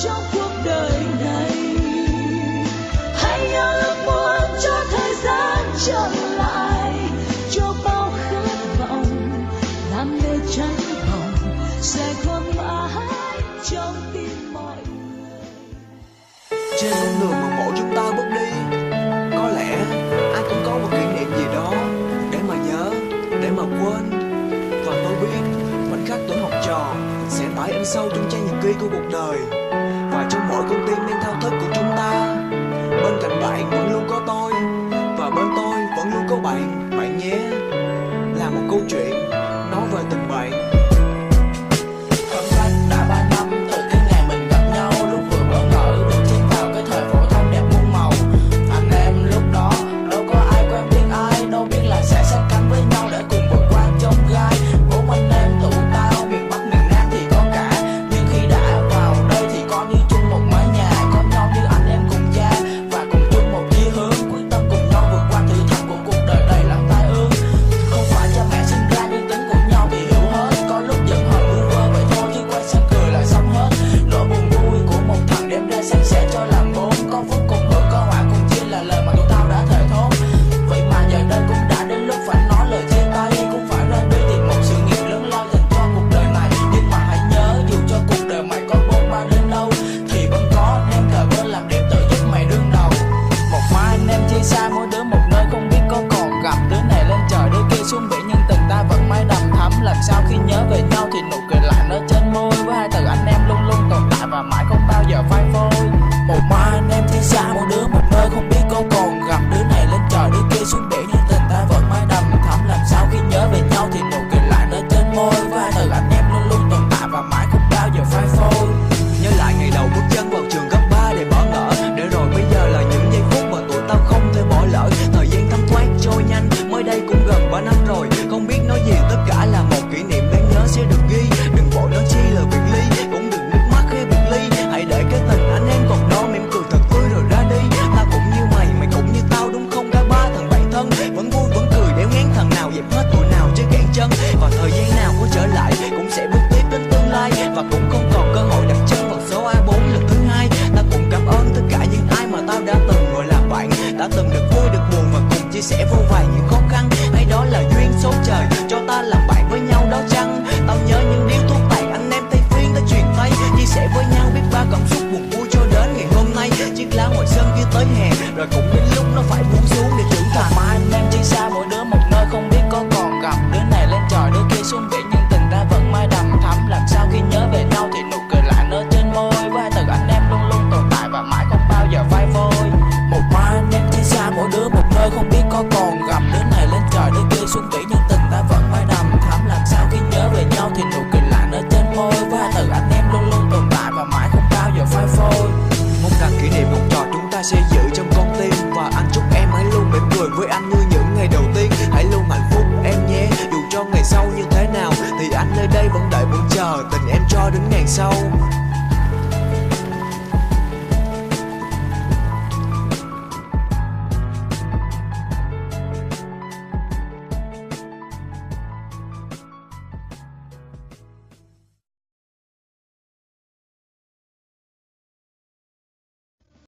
trong cuộc đời này. Hãy nhớ ước muốn cho thời gian trở lại, cho bao khát vọng làm để cháy bỏng sẽ còn mãi trong tim mọi người. Trên con đường mà mỗi chúng ta bước đi, có lẽ ai cũng có một kỷ niệm gì đó để mà nhớ, để mà quên. Và tôi biết khoảnh khắc tuổi học trò sẽ mãi in sâu trong trang nhật ký của cuộc đời, và trong mỗi con tim đang thao thức của chúng ta. Bên cạnh bạn vẫn luôn có tôi, và bên tôi vẫn luôn có bạn, bạn nhé. Là một câu chuyện nói về tình bạn. Khoảng cách đã 3 năm từ cái ngày mình gặp nhau, lúc vừa bỡ ngỡ được tiến vào cái thời phổ thông đẹp muôn màu. Anh em lúc đó đâu có ai quen biết ai, đâu biết là sẽ sát cánh với nhau để cùng vượt qua chông gai. Bốn anh em tụ tao miền Bắc miền Nam thì có cả, nhưng khi đã vào đây thì coi như chung một mái nhà, có nhau như anh em cùng cha và cùng chung một chí hướng, quyết tâm cùng nhau vượt qua thử thách của cuộc đời đầy lắm tai ương. Không phải cha mẹ sinh ra nhưng tính của nhau thì hiểu hết, có lúc giận hờn vu vơ vậy thôi chứ quay sang cười lại xong hết. Nỗi buồn vui của một thằng đem ra san sẻ cho làm bốn, có phúc cùng hưởng có họa cùng chia là lời mà tụi tao đã thề thốt. Vậy mà giờ đây cũng đã đến lúc phải nói lời chia tay, cũng phải ra đi tìm một sự nghiệp lớn lao dành cho cuộc đời này. Nhưng mà hãy nhớ dù cho cuộc đời mày có bôn ba đến đâu thì vẫn có anh em cờ bên làm điểm tự giúp mày đương đầu. Một mai anh em chia xa mỗi đứa một nơi, không biết có còn gặp, đứa này lên trời đứa kia xuống biển nhưng tình ta vẫn mãi đầm thắm. Làm sao khi nhớ về nhau thì nụ cười lại nơi trên môi, với hai từ anh em luôn luôn tồn tại và mãi không bao giờ phai phôi. Một mai anh em chia xa mỗi đứa một nơi, không biết có còn gặp, đứa này lên trời đứa kia xuống biển nhưng tình ta vẫn mãi đầm thắm. Làm sao khi nhớ về nhau thì nụ cười lại nơi trên môi, với hai từ anh em luôn luôn tồn tại và mãi không bao giờ phai phôi. Nhớ lại ngày đầu bước chân vào trường cấp 3 để bỡ ngỡ, để rồi bây giờ là những giây phút mà tụi tao không thể bỏ lỡ. Thời gian thấm thoát trôi nhanh, mới đây cũng gần 3 năm rồi. Không biết nói gì, tất cả là một kỷ niệm đáng nhớ sẽ được ghi. Đừng vội nói chi là biệt ly, cũng đừng nước mắt khi biệt ly. Hãy để cái tình anh em còn đó, mỉm cười thật tươi rồi ra đi. Ta cũng như mày, mày cũng như tao đúng không? Cả ba thằng bạn thân vẫn vui vẫn cười, đéo ngán thằng nào dẹp hết tụi nào chứ cản chân. Và thời gian nào có trở lại cũng sẽ bước tiếp đến tương lai, và cũng không còn cơ hội đặt chân vào số A4 lần thứ hai. Ta cũng cảm ơn tất cả những ai mà tao đã từng gọi là bạn, đã từng được vui được buồn và cùng chia sẻ vô vàn những khó khăn. Hay đó là duyên số trời.